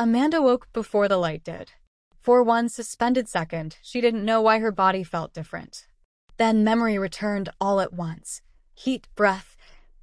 Amanda woke before the light did. For one suspended second, she didn't know why her body felt different. Then memory returned all at once. Heat, breath,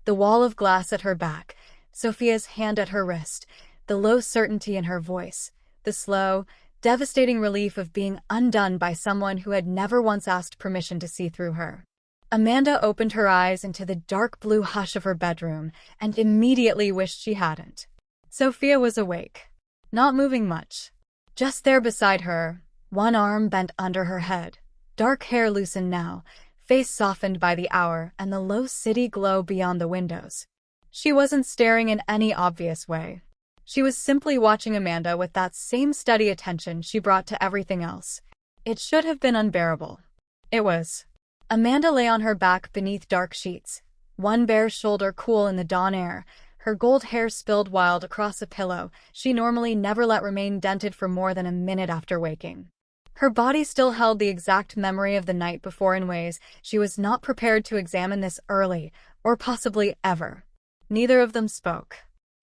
the wall of glass at her back, Sofia's hand at her wrist, the low certainty in her voice, the slow, devastating relief of being undone by someone who had never once asked permission to see through her. Amanda opened her eyes into the dark blue hush of her bedroom and immediately wished she hadn't. Sofia was awake, not moving much. Just there beside her, one arm bent under her head, dark hair loosened now, face softened by the hour and the low city glow beyond the windows. She wasn't staring in any obvious way. She was simply watching Amanda with that same steady attention she brought to everything else. It should have been unbearable. It was. Amanda lay on her back beneath dark sheets, one bare shoulder cool in the dawn air, her gold hair spilled wild across a pillow she normally never let remain dented for more than a minute after waking. Her body still held the exact memory of the night before in ways she was not prepared to examine this early, or possibly ever. Neither of them spoke.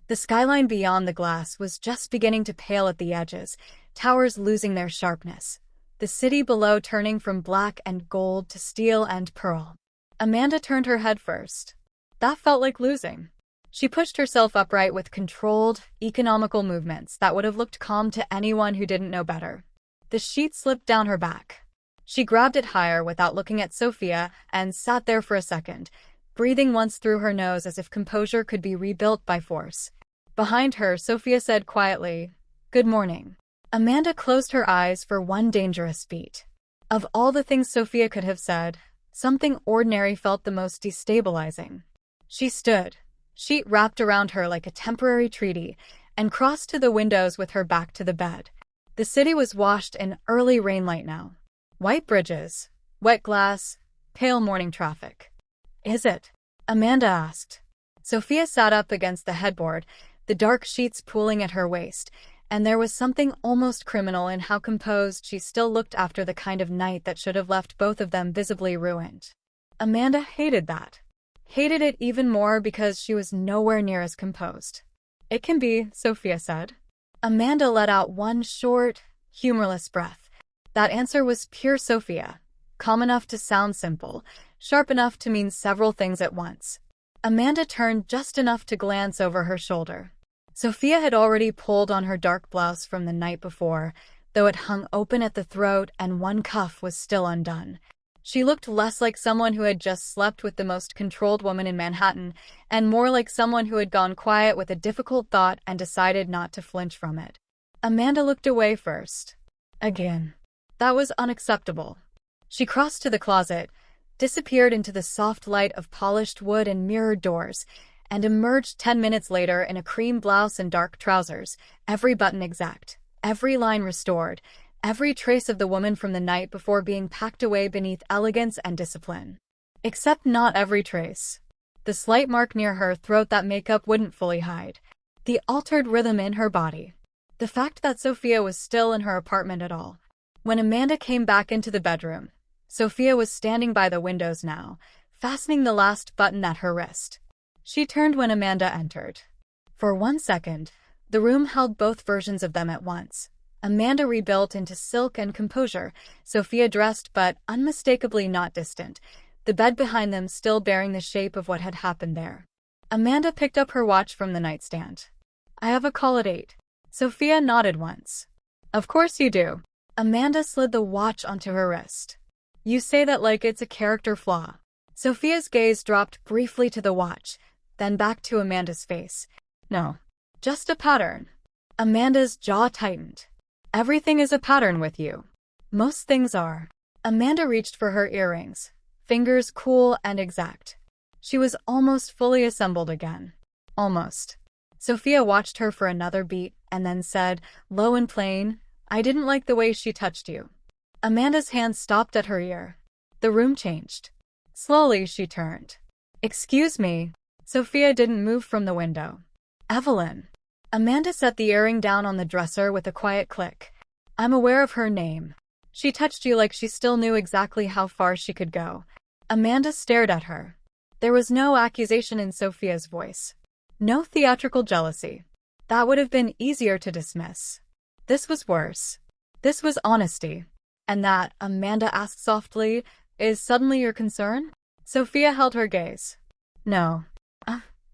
The skyline beyond the glass was just beginning to pale at the edges, towers losing their sharpness. The city below turning from black and gold to steel and pearl. Amanda turned her head first. That felt like losing. She pushed herself upright with controlled, economical movements that would have looked calm to anyone who didn't know better. The sheet slipped down her back. She grabbed it higher without looking at Sofia and sat there for a second, breathing once through her nose as if composure could be rebuilt by force. Behind her, Sofia said quietly, "Good morning." Amanda closed her eyes for one dangerous beat. Of all the things Sofia could have said, something ordinary felt the most destabilizing. She stood, sheet wrapped around her like a temporary treaty, and crossed to the windows with her back to the bed. The city was washed in early rainlight now. White bridges, wet glass, pale morning traffic. "Is it?" Amanda asked. Sofia sat up against the headboard, the dark sheets pooling at her waist, and there was something almost criminal in how composed she still looked after the kind of night that should have left both of them visibly ruined. Amanda hated that. Hated it even more because she was nowhere near as composed. "It can be," Sofia said. Amanda let out one short, humorless breath. That answer was pure Sofia, calm enough to sound simple, sharp enough to mean several things at once. Amanda turned just enough to glance over her shoulder. Sofia had already pulled on her dark blouse from the night before, though it hung open at the throat and one cuff was still undone. She looked less like someone who had just slept with the most controlled woman in Manhattan, and more like someone who had gone quiet with a difficult thought and decided not to flinch from it. Amanda looked away first. Again. That was unacceptable. She crossed to the closet, disappeared into the soft light of polished wood and mirrored doors, and emerged 10 minutes later in a cream blouse and dark trousers, every button exact, every line restored, every trace of the woman from the night before being packed away beneath elegance and discipline. Except not every trace. The slight mark near her throat that makeup wouldn't fully hide. The altered rhythm in her body. The fact that Sofia was still in her apartment at all. When Amanda came back into the bedroom, Sofia was standing by the windows now, fastening the last button at her wrist. She turned when Amanda entered. For 1 second, the room held both versions of them at once. Amanda rebuilt into silk and composure, Sofia dressed but unmistakably not distant, the bed behind them still bearing the shape of what had happened there. Amanda picked up her watch from the nightstand. "I have a call at 8. Sofia nodded once. "Of course you do." Amanda slid the watch onto her wrist. "You say that like it's a character flaw." Sofia's gaze dropped briefly to the watch, then back to Amanda's face. "No. Just a pattern." Amanda's jaw tightened. "Everything is a pattern with you." "Most things are." Amanda reached for her earrings, fingers cool and exact. She was almost fully assembled again. Almost. Sofia watched her for another beat and then said, low and plain, "I didn't like the way she touched you." Amanda's hand stopped at her ear. The room changed. Slowly she turned. "Excuse me." Sofia didn't move from the window. "Evelyn." Amanda set the earring down on the dresser with a quiet click. "I'm aware of her name. She touched you like she still knew exactly how far she could go." Amanda stared at her. There was no accusation in Sofia's voice. No theatrical jealousy. That would have been easier to dismiss. This was worse. This was honesty. And that, Amanda asked softly, is suddenly your concern? Sofia held her gaze. No.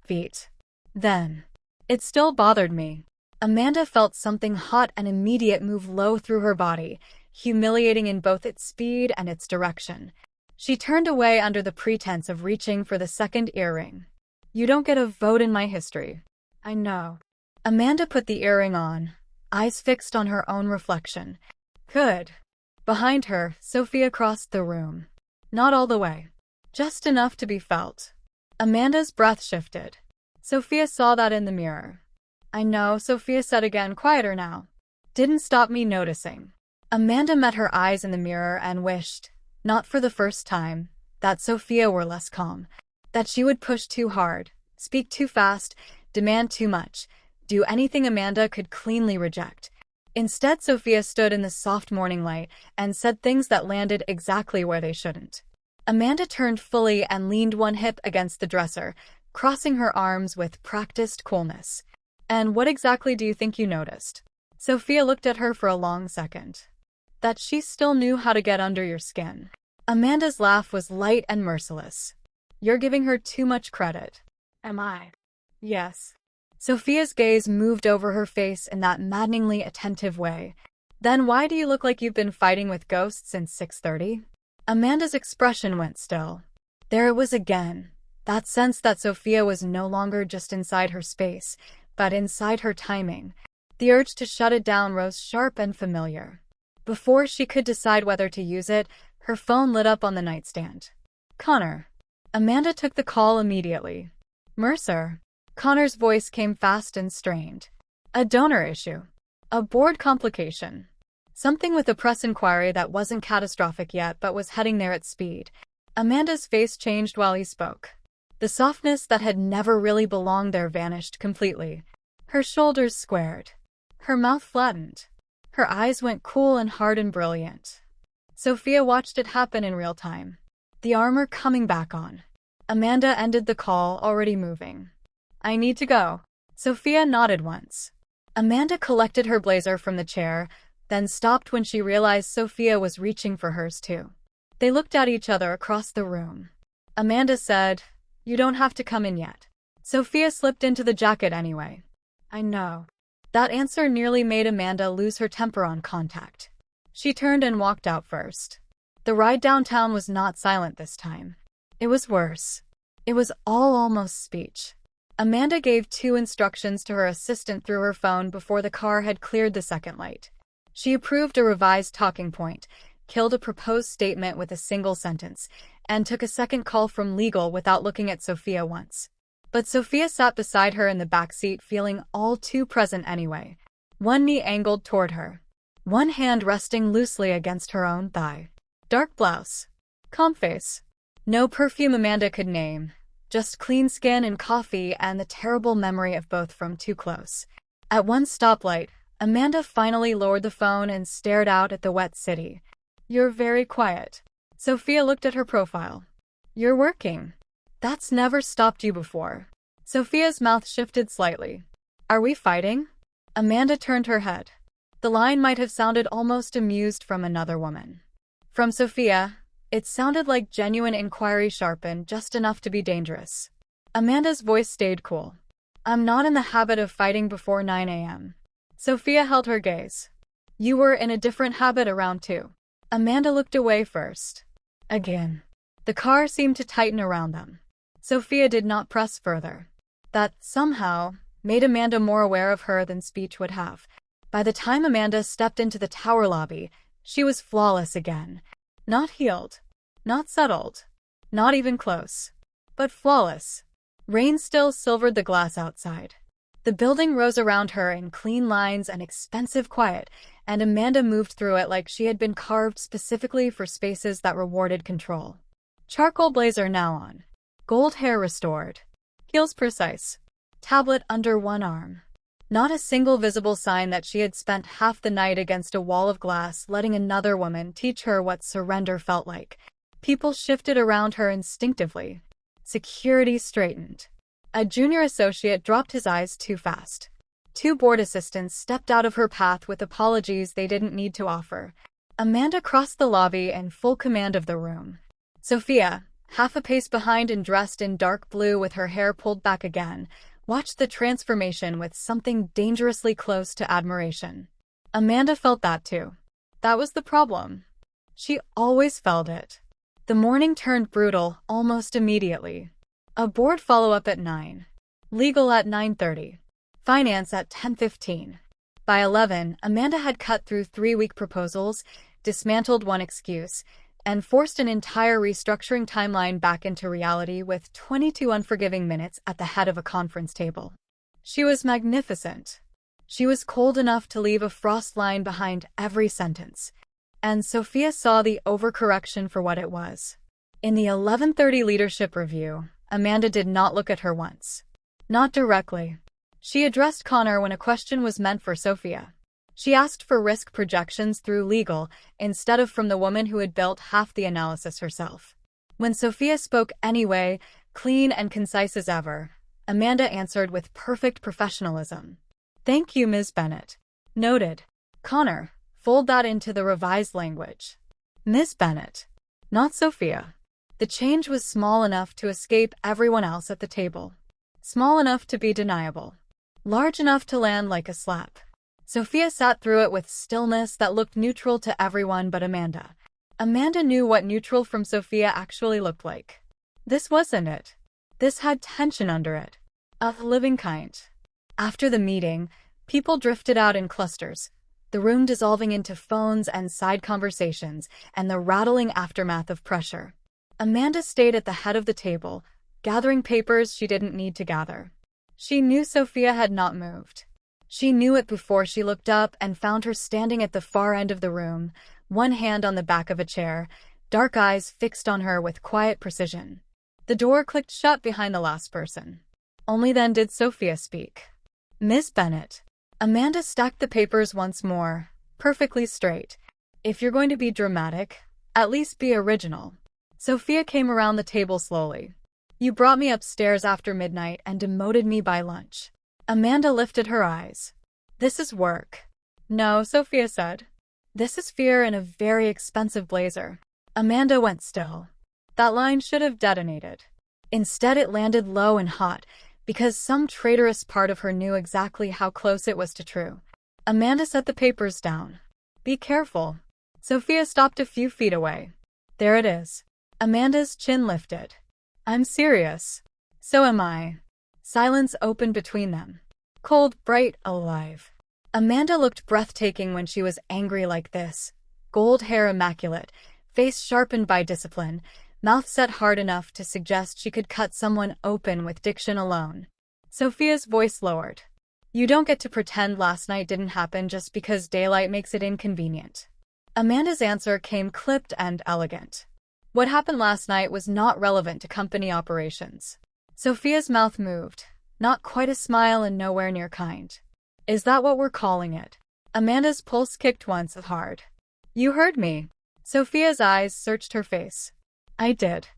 Feet. Then. It still bothered me. Amanda felt something hot and immediate move low through her body, humiliating in both its speed and its direction. She turned away under the pretense of reaching for the second earring. You don't get a vote in my history. I know. Amanda put the earring on, eyes fixed on her own reflection. Good. Behind her, Sofia crossed the room. Not all the way. Just enough to be felt. Amanda's breath shifted. Sofia saw that in the mirror. I know, Sofia said again, quieter now. Didn't stop me noticing. Amanda met her eyes in the mirror and wished, not for the first time, that Sofia were less calm. That she would push too hard, speak too fast, demand too much, do anything Amanda could cleanly reject. Instead, Sofia stood in the soft morning light and said things that landed exactly where they shouldn't. Amanda turned fully and leaned one hip against the dresser, crossing her arms with practiced coolness. And what exactly do you think you noticed? Sofia looked at her for a long second. That she still knew how to get under your skin. Amanda's laugh was light and merciless. You're giving her too much credit. Am I? Yes. Sofia's gaze moved over her face in that maddeningly attentive way. Then why do you look like you've been fighting with ghosts since 6:30? Amanda's expression went still. There it was again. That sense that Sofia was no longer just inside her space, but inside her timing. The urge to shut it down rose sharp and familiar. Before she could decide whether to use it, her phone lit up on the nightstand. Connor. Amanda took the call immediately. Mercer. Connor's voice came fast and strained. A donor issue. A board complication. Something with a press inquiry that wasn't catastrophic yet but was heading there at speed. Amanda's face changed while he spoke. The softness that had never really belonged there vanished completely. Her shoulders squared. Her mouth flattened. Her eyes went cool and hard and brilliant. Sofia watched it happen in real time. The armor coming back on. Amanda ended the call, already moving. I need to go. Sofia nodded once. Amanda collected her blazer from the chair, then stopped when she realized Sofia was reaching for hers too. They looked at each other across the room. Amanda said, You don't have to come in yet. Sofia slipped into the jacket anyway. I know. That answer nearly made Amanda lose her temper on contact. She turned and walked out first. The ride downtown was not silent this time. It was worse. It was all almost speech. Amanda gave 2 instructions to her assistant through her phone before the car had cleared the second light. She approved a revised talking point, killed a proposed statement with a single sentence, and took a second call from legal without looking at Sofia once. But Sofia sat beside her in the back seat, feeling all too present anyway. One knee angled toward her. One hand resting loosely against her own thigh. Dark blouse. Calm face. No perfume Amanda could name. Just clean skin and coffee and the terrible memory of both from too close. At one stoplight, Amanda finally lowered the phone and stared out at the wet city. You're very quiet. Sofia looked at her profile. You're working. That's never stopped you before. Sofia's mouth shifted slightly. Are we fighting? Amanda turned her head. The line might have sounded almost amused from another woman. From Sofia, it sounded like genuine inquiry, sharpened just enough to be dangerous. Amanda's voice stayed cool. I'm not in the habit of fighting before 9 a.m. Sofia held her gaze. You were in a different habit around 2. Amanda looked away first. Again. The car seemed to tighten around them. Sofia did not press further. That, somehow, made Amanda more aware of her than speech would have. By the time Amanda stepped into the tower lobby, she was flawless again. Not healed. Not settled. Not even close. But flawless. Rain still silvered the glass outside. The building rose around her in clean lines and expensive quiet, and Amanda moved through it like she had been carved specifically for spaces that rewarded control. Charcoal blazer now on. Gold hair restored. Heels precise. Tablet under one arm. Not a single visible sign that she had spent half the night against a wall of glass letting another woman teach her what surrender felt like. People shifted around her instinctively. Security straightened. A junior associate dropped his eyes too fast. Two board assistants stepped out of her path with apologies they didn't need to offer. Amanda crossed the lobby in full command of the room. Sofia, half a pace behind and dressed in dark blue with her hair pulled back again, watched the transformation with something dangerously close to admiration. Amanda felt that too. That was the problem. She always felt it. The morning turned brutal almost immediately. A board follow-up at 9. Legal at 9:30. Finance at 10:15. By 11, Amanda had cut through 3-week proposals, dismantled one excuse, and forced an entire restructuring timeline back into reality with 22 unforgiving minutes at the head of a conference table. She was magnificent. She was cold enough to leave a frost line behind every sentence. And Sofia saw the overcorrection for what it was. In the 11:30 leadership review, Amanda did not look at her once. Not directly. She addressed Connor when a question was meant for Sofia. She asked for risk projections through legal instead of from the woman who had built half the analysis herself. When Sofia spoke anyway, clean and concise as ever, Amanda answered with perfect professionalism. "Thank you, Ms. Bennett." Noted. Connor, fold that into the revised language. Ms. Bennett, not Sofia. The change was small enough to escape everyone else at the table. Small enough to be deniable. Large enough to land like a slap. Sofia sat through it with stillness that looked neutral to everyone but Amanda. Amanda knew what neutral from Sofia actually looked like. This wasn't it. This had tension under it. A living kind. After the meeting, people drifted out in clusters, the room dissolving into phones and side conversations and the rattling aftermath of pressure. Amanda stayed at the head of the table, gathering papers she didn't need to gather. She knew Sofia had not moved. She knew it before she looked up and found her standing at the far end of the room, one hand on the back of a chair, dark eyes fixed on her with quiet precision. The door clicked shut behind the last person. Only then did Sofia speak. "Miss Bennett." Amanda stacked the papers once more, perfectly straight. "If you're going to be dramatic, at least be original." Sofia came around the table slowly. "You brought me upstairs after midnight and demoted me by lunch." Amanda lifted her eyes. "This is work." "No," Sofia said. "This is fear in a very expensive blazer." Amanda went still. That line should have detonated. Instead it landed low and hot, because some traitorous part of her knew exactly how close it was to true. Amanda set the papers down. "Be careful." Sofia stopped a few feet away. "There it is." Amanda's chin lifted. "I'm serious." "So am I." Silence opened between them. Cold, bright, alive. Amanda looked breathtaking when she was angry like this. Gold hair immaculate, face sharpened by discipline, mouth set hard enough to suggest she could cut someone open with diction alone. Sofia's voice lowered. "You don't get to pretend last night didn't happen just because daylight makes it inconvenient." Amanda's answer came clipped and elegant. "What happened last night was not relevant to company operations." Sofia's mouth moved, not quite a smile and nowhere near kind. "Is that what we're calling it?" Amanda's pulse kicked once hard. "You heard me." Sofia's eyes searched her face. "I did."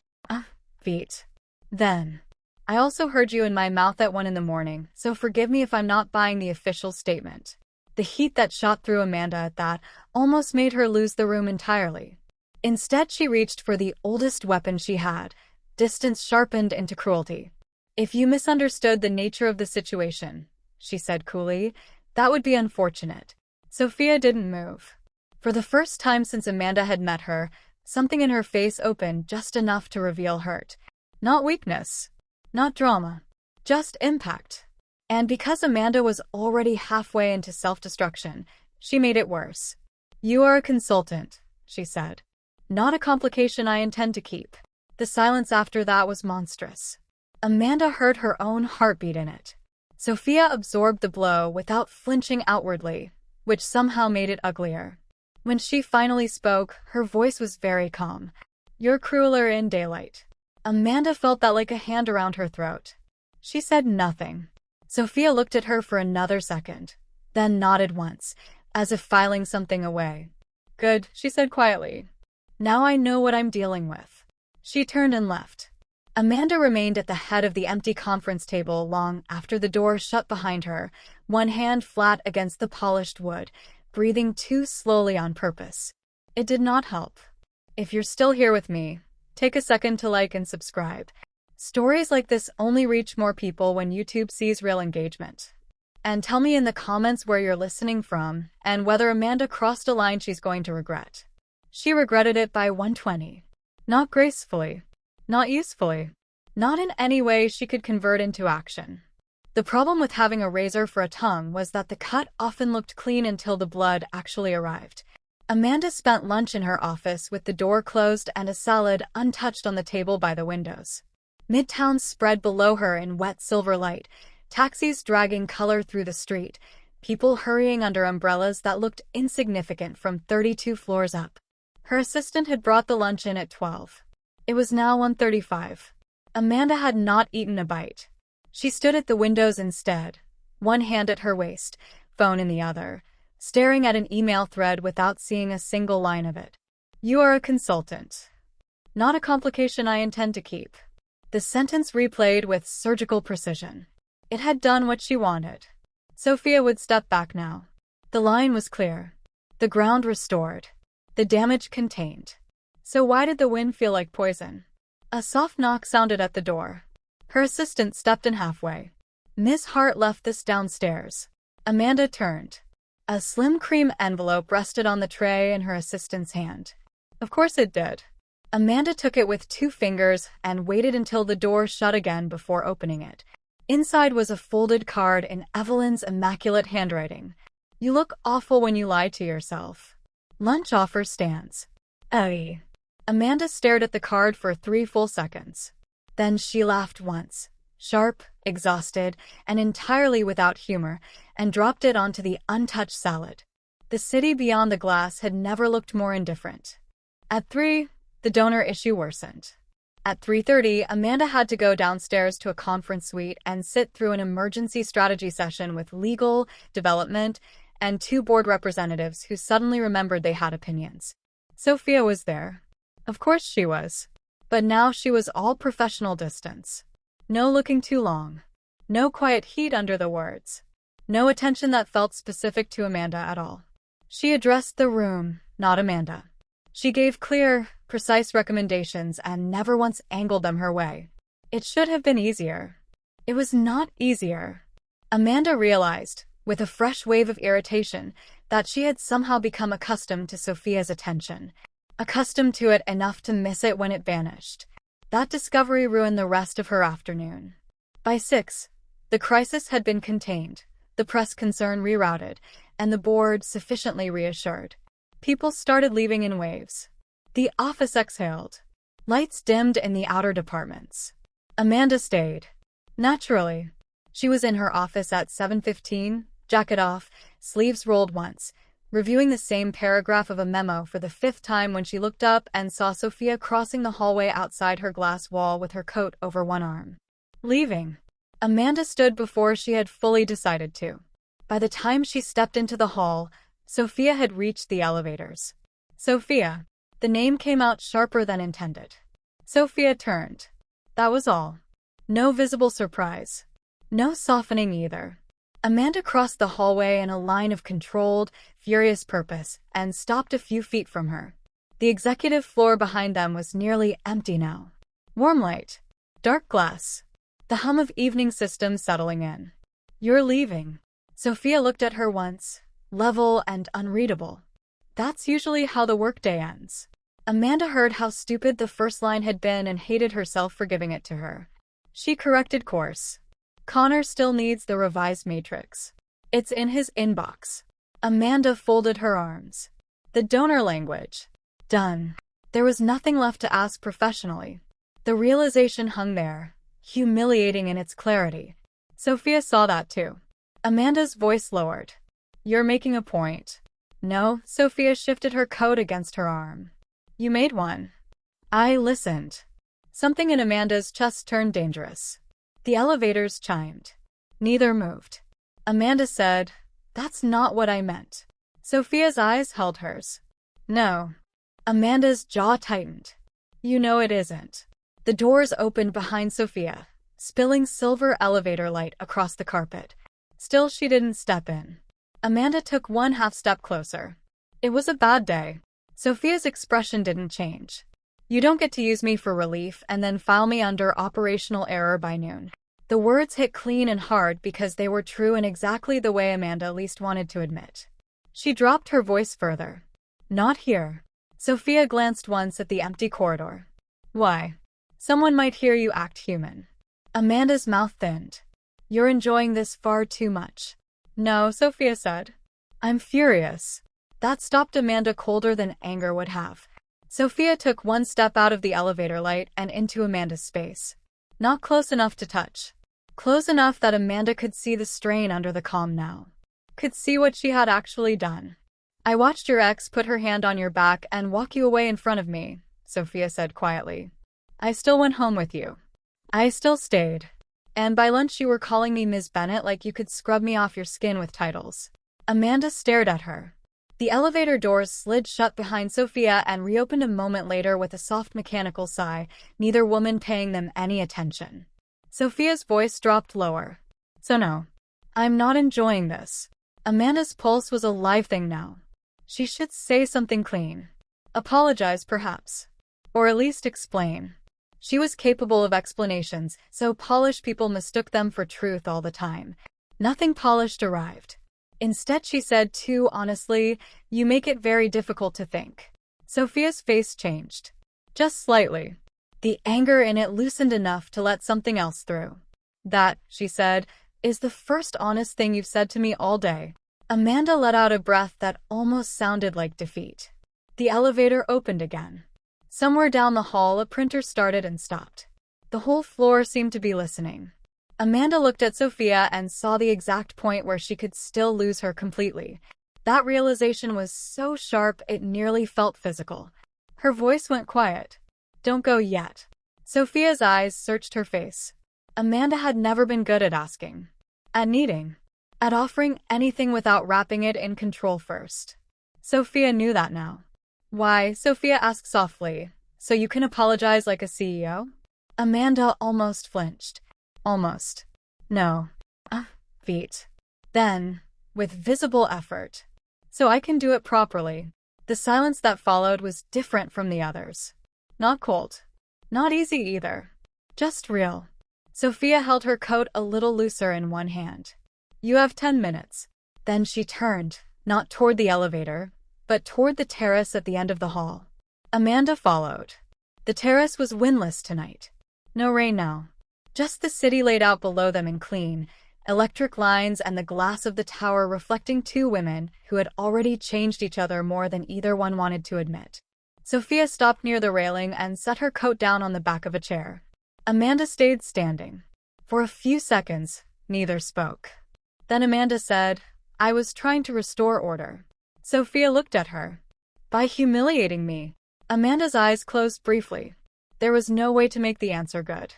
Beat. "Then. I also heard you in my mouth at 1 in the morning, so forgive me if I'm not buying the official statement." The heat that shot through Amanda at that almost made her lose the room entirely. Instead, she reached for the oldest weapon she had, distance sharpened into cruelty. "If you misunderstood the nature of the situation," she said coolly, "that would be unfortunate." Sofia didn't move. For the first time since Amanda had met her, something in her face opened just enough to reveal hurt. Not weakness. Not drama. Just impact. And because Amanda was already halfway into self-destruction, she made it worse. "You are a consultant," she said. "Not a complication I intend to keep." The silence after that was monstrous. Amanda heard her own heartbeat in it. Sofia absorbed the blow without flinching outwardly, which somehow made it uglier. When she finally spoke, her voice was very calm. "You're crueler in daylight." Amanda felt that like a hand around her throat. She said nothing. Sofia looked at her for another second, then nodded once, as if filing something away. "Good," she said quietly. "Now I know what I'm dealing with." She turned and left. Amanda remained at the head of the empty conference table long after the door shut behind her, one hand flat against the polished wood, breathing too slowly on purpose. It did not help. If you're still here with me, take a second to like and subscribe. Stories like this only reach more people when YouTube sees real engagement. And tell me in the comments where you're listening from and whether Amanda crossed a line she's going to regret. She regretted it by 120. Not gracefully. Not usefully. Not in any way she could convert into action. The problem with having a razor for a tongue was that the cut often looked clean until the blood actually arrived. Amanda spent lunch in her office with the door closed and a salad untouched on the table by the windows. Midtown spread below her in wet silver light, taxis dragging color through the street, people hurrying under umbrellas that looked insignificant from 32 floors up. Her assistant had brought the lunch in at 12. It was now 1:35. Amanda had not eaten a bite. She stood at the windows instead, one hand at her waist, phone in the other, staring at an email thread without seeing a single line of it. "You are a consultant. Not a complication I intend to keep." The sentence replayed with surgical precision. It had done what she wanted. Sofia would step back now. The line was clear. The ground restored. The damage contained. So why did the wind feel like poison? A soft knock sounded at the door. Her assistant stepped in halfway. "Miss Hart left this downstairs." Amanda turned. A slim cream envelope rested on the tray in her assistant's hand. Of course it did. Amanda took it with 2 fingers and waited until the door shut again before opening it. Inside was a folded card in Evelyn's immaculate handwriting. "You look awful when you lie to yourself. Lunch offer stands." "Oy." Amanda stared at the card for 3 full seconds. Then she laughed once, sharp, exhausted, and entirely without humor, and dropped it onto the untouched salad. The city beyond the glass had never looked more indifferent. At 3, the donor issue worsened. At 3:30, Amanda had to go downstairs to a conference suite and sit through an emergency strategy session with legal, development, and 2 board representatives who suddenly remembered they had opinions. Sofia was there. Of course she was. But now she was all professional distance. No looking too long. No quiet heat under the words. No attention that felt specific to Amanda at all. She addressed the room, not Amanda. She gave clear, precise recommendations and never once angled them her way. It should have been easier. It was not easier. Amanda realized, with a fresh wave of irritation, that she had somehow become accustomed to Sofia's attention. Accustomed to it enough to miss it when it vanished. That discovery ruined the rest of her afternoon. By 6, the crisis had been contained, the press concern rerouted, and the board sufficiently reassured. People started leaving in waves. The office exhaled. Lights dimmed in the outer departments. Amanda stayed. Naturally. She was in her office at 7:15, jacket off, sleeves rolled once, reviewing the same paragraph of a memo for the 5th time when she looked up and saw Sofia crossing the hallway outside her glass wall with her coat over one arm. Leaving. Amanda stood before she had fully decided to. By the time she stepped into the hall, Sofia had reached the elevators. Sofia. The name came out sharper than intended. Sofia turned. That was all. No visible surprise. No softening either. Amanda crossed the hallway in a line of controlled, furious purpose and stopped a few feet from her. The executive floor behind them was nearly empty now. Warm light. Dark glass. The hum of evening systems settling in. "You're leaving." Sofia looked at her once, level and unreadable. That's usually how the workday ends. Amanda heard how stupid the first line had been and hated herself for giving it to her. She corrected course. "Connor still needs the revised matrix. It's in his inbox." Amanda folded her arms. The donor language. Done. There was nothing left to ask professionally. The realization hung there, humiliating in its clarity. Sofia saw that too. Amanda's voice lowered. "You're making a point." "No." Sofia shifted her coat against her arm. "You made one." I listened. Something in Amanda's chest turned dangerous. The elevators chimed. Neither moved. Amanda said, "That's not what I meant." Sofia's eyes held hers. "No." Amanda's jaw tightened. "You know it isn't." The doors opened behind Sofia, spilling silver elevator light across the carpet. Still, she didn't step in. Amanda took one half step closer. It was a bad day. Sofia's expression didn't change. You don't get to use me for relief and then file me under operational error by noon. The words hit clean and hard because they were true in exactly the way Amanda least wanted to admit. She dropped her voice further. Not here. Sofia glanced once at the empty corridor. Why? Someone might hear you act human. Amanda's mouth thinned. You're enjoying this far too much. No, Sofia said. I'm furious. That stopped Amanda colder than anger would have. Sofia took one step out of the elevator light and into Amanda's space. Not close enough to touch. Close enough that Amanda could see the strain under the calm now. Could see what she had actually done. I watched your ex put her hand on your back and walk you away in front of me, Sofia said quietly. I still went home with you. I still stayed. And by lunch you were calling me Ms. Bennett like you could scrub me off your skin with titles. Amanda stared at her. The elevator doors slid shut behind Sofia and reopened a moment later with a soft mechanical sigh, neither woman paying them any attention. Sofia's voice dropped lower. So no. I'm not enjoying this. Amanda's pulse was a live thing now. She should say something clean. Apologize, perhaps. Or at least explain. She was capable of explanations, so polished people mistook them for truth all the time. Nothing polished arrived. Instead she said too honestly, you make it very difficult to think. Sofia's face changed. Just slightly. The anger in it loosened enough to let something else through. That, she said, is the first honest thing you've said to me all day. Amanda let out a breath that almost sounded like defeat. The elevator opened again. Somewhere down the hall a printer started and stopped. The whole floor seemed to be listening. Amanda looked at Sofia and saw the exact point where she could still lose her completely. That realization was so sharp it nearly felt physical. Her voice went quiet. Don't go yet. Sofia's eyes searched her face. Amanda had never been good at asking. At needing. At offering anything without wrapping it in control first. Sofia knew that now. Why? Sofia asked softly. So you can apologize like a CEO? Amanda almost flinched. Almost. No. Feet. Then, with visible effort. So I can do it properly. The silence that followed was different from the others. Not cold. Not easy either. Just real. Sofia held her coat a little looser in one hand. You have 10 minutes. Then she turned, not toward the elevator, but toward the terrace at the end of the hall. Amanda followed. The terrace was windless tonight. No rain now. Just the city laid out below them in clean, electric lines and the glass of the tower reflecting two women who had already changed each other more than either one wanted to admit. Sofia stopped near the railing and set her coat down on the back of a chair. Amanda stayed standing. For a few seconds, neither spoke. Then Amanda said, I was trying to restore order. Sofia looked at her. By humiliating me. Amanda's eyes closed briefly. There was no way to make the answer good.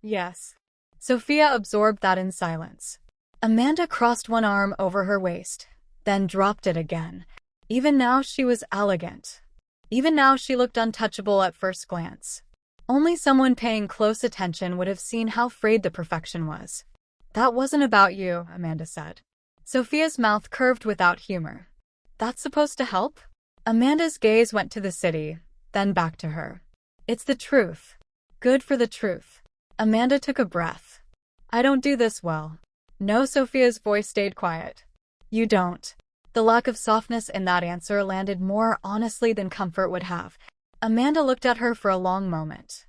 Yes. Sofia absorbed that in silence. Amanda crossed one arm over her waist, then dropped it again. Even now she was elegant. Even now she looked untouchable at first glance. Only someone paying close attention would have seen how frayed the perfection was. That wasn't about you, Amanda said. Sofia's mouth curved without humor. That's supposed to help? Amanda's gaze went to the city, then back to her. It's the truth. Good for the truth. Amanda took a breath. I don't do this well. No, Sofia's voice stayed quiet. You don't. The lack of softness in that answer landed more honestly than comfort would have. Amanda looked at her for a long moment.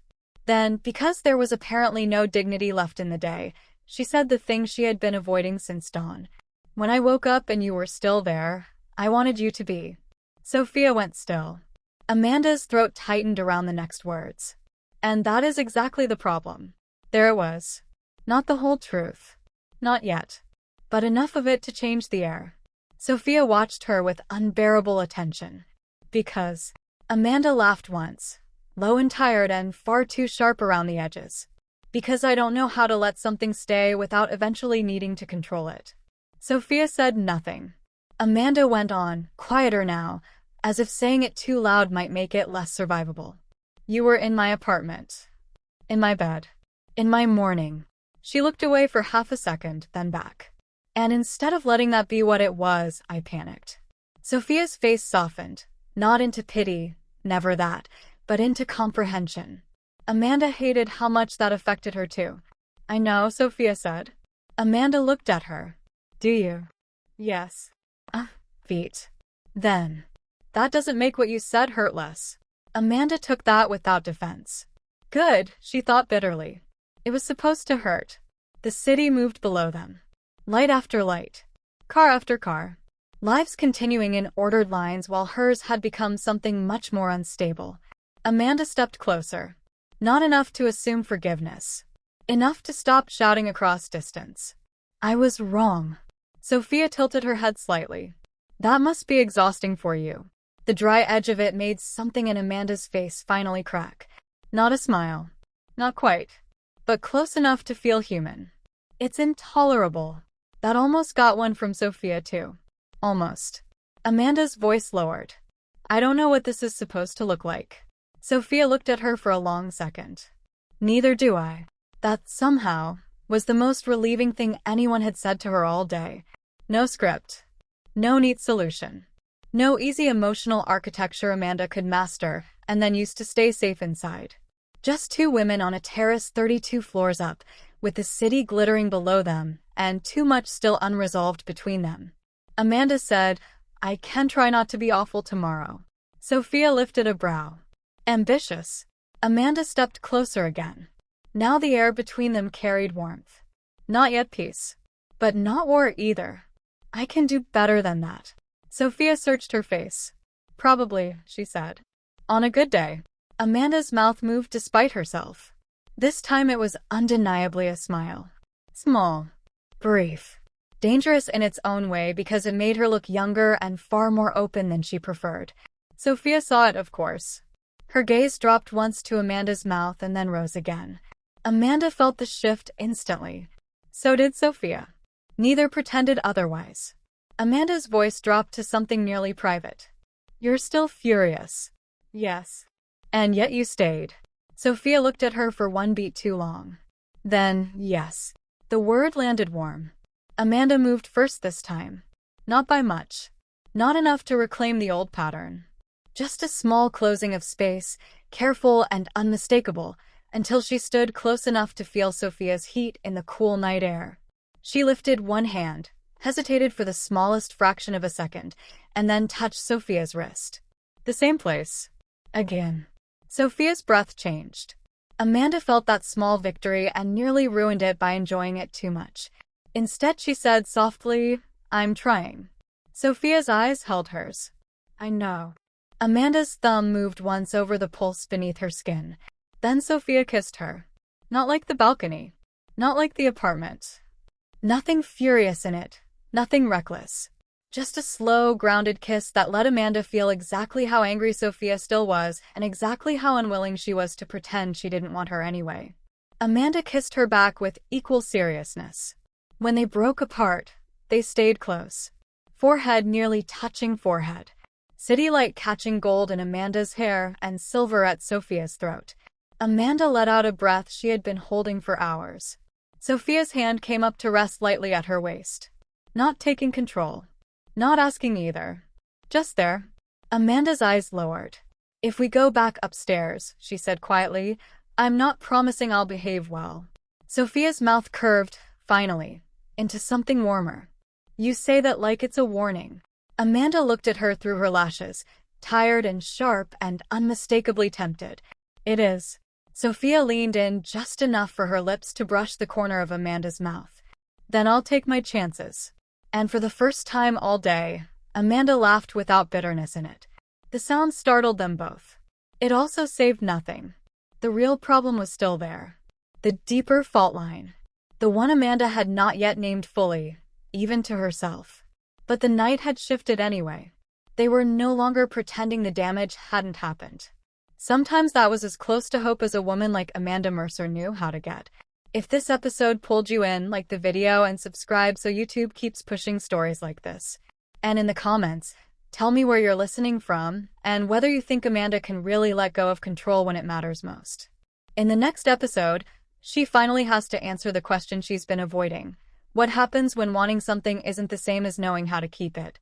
Then, because there was apparently no dignity left in the day, she said the thing she had been avoiding since dawn. When I woke up and you were still there, I wanted you to be. Sofia went still. Amanda's throat tightened around the next words. And that is exactly the problem. There it was. Not the whole truth. Not yet. But enough of it to change the air. Sofia watched her with unbearable attention. Because. Amanda laughed once. Low and tired and far too sharp around the edges. Because I don't know how to let something stay without eventually needing to control it. Sofia said nothing. Amanda went on, quieter now, as if saying it too loud might make it less survivable. You were in my apartment. In my bed. In my morning. She looked away for half a second, then back. And instead of letting that be what it was, I panicked. Sofia's face softened, not into pity, never that, but into comprehension. Amanda hated how much that affected her too. I know, Sofia said. Amanda looked at her. Do you? Yes. Feet. Then. That doesn't make what you said hurt less. Amanda took that without defense. Good, she thought bitterly. It was supposed to hurt. The city moved below them. Light after light. Car after car. Lives continuing in ordered lines while hers had become something much more unstable. Amanda stepped closer. Not enough to assume forgiveness. Enough to stop shouting across distance. I was wrong. Sofia tilted her head slightly. That must be exhausting for you. The dry edge of it made something in Amanda's face finally crack. Not a smile. Not quite. But close enough to feel human. It's intolerable. That almost got one from Sofia too. Almost. Amanda's voice lowered. I don't know what this is supposed to look like. Sofia looked at her for a long second. Neither do I. That somehow was the most relieving thing anyone had said to her all day. No script. No neat solution. No easy emotional architecture Amanda could master and then use to stay safe inside. Just two women on a terrace 32 floors up, with the city glittering below them and too much still unresolved between them. Amanda said, I can try not to be awful tomorrow. Sofia lifted a brow. Ambitious. Amanda stepped closer again. Now the air between them carried warmth. Not yet peace. But not war either. I can do better than that. Sofia searched her face. Probably, she said. On a good day. Amanda's mouth moved despite herself. This time it was undeniably a smile. Small. Brief. Dangerous in its own way because it made her look younger and far more open than she preferred. Sofia saw it, of course. Her gaze dropped once to Amanda's mouth and then rose again. Amanda felt the shift instantly. So did Sofia. Neither pretended otherwise. Amanda's voice dropped to something nearly private. You're still furious. Yes. And yet you stayed. Sofia looked at her for one beat too long. Then, yes. The word landed warm. Amanda moved first this time. Not by much. Not enough to reclaim the old pattern. Just a small closing of space, careful and unmistakable, until she stood close enough to feel Sofia's heat in the cool night air. She lifted one hand, hesitated for the smallest fraction of a second, and then touched Sofia's wrist. The same place. Again. Sofia's breath changed. Amanda felt that small victory and nearly ruined it by enjoying it too much. Instead, she said softly, I'm trying. Sofia's eyes held hers. I know. Amanda's thumb moved once over the pulse beneath her skin. Then Sofia kissed her. Not like the balcony. Not like the apartment. Nothing furious in it. Nothing reckless. Just a slow, grounded kiss that let Amanda feel exactly how angry Sofia still was and exactly how unwilling she was to pretend she didn't want her anyway. Amanda kissed her back with equal seriousness. When they broke apart, they stayed close. Forehead nearly touching forehead. City light catching gold in Amanda's hair and silver at Sofia's throat. Amanda let out a breath she had been holding for hours. Sofia's hand came up to rest lightly at her waist. Not taking control. Not asking either. Just there. Amanda's eyes lowered. If we go back upstairs, she said quietly, I'm not promising I'll behave well. Sofia's mouth curved, finally, into something warmer. You say that like it's a warning. Amanda looked at her through her lashes, tired and sharp and unmistakably tempted. It is. Sofia leaned in just enough for her lips to brush the corner of Amanda's mouth. Then I'll take my chances. And for the first time all day, Amanda laughed without bitterness in it. The sound startled them both. It also saved nothing. The real problem was still there. The deeper fault line. The one Amanda had not yet named fully, even to herself. But the night had shifted anyway. They were no longer pretending the damage hadn't happened. Sometimes that was as close to hope as a woman like Amanda Mercer knew how to get. If this episode pulled you in, like the video and subscribe so YouTube keeps pushing stories like this. And in the comments, tell me where you're listening from and whether you think Amanda can really let go of control when it matters most. In the next episode, she finally has to answer the question she's been avoiding. What happens when wanting something isn't the same as knowing how to keep it?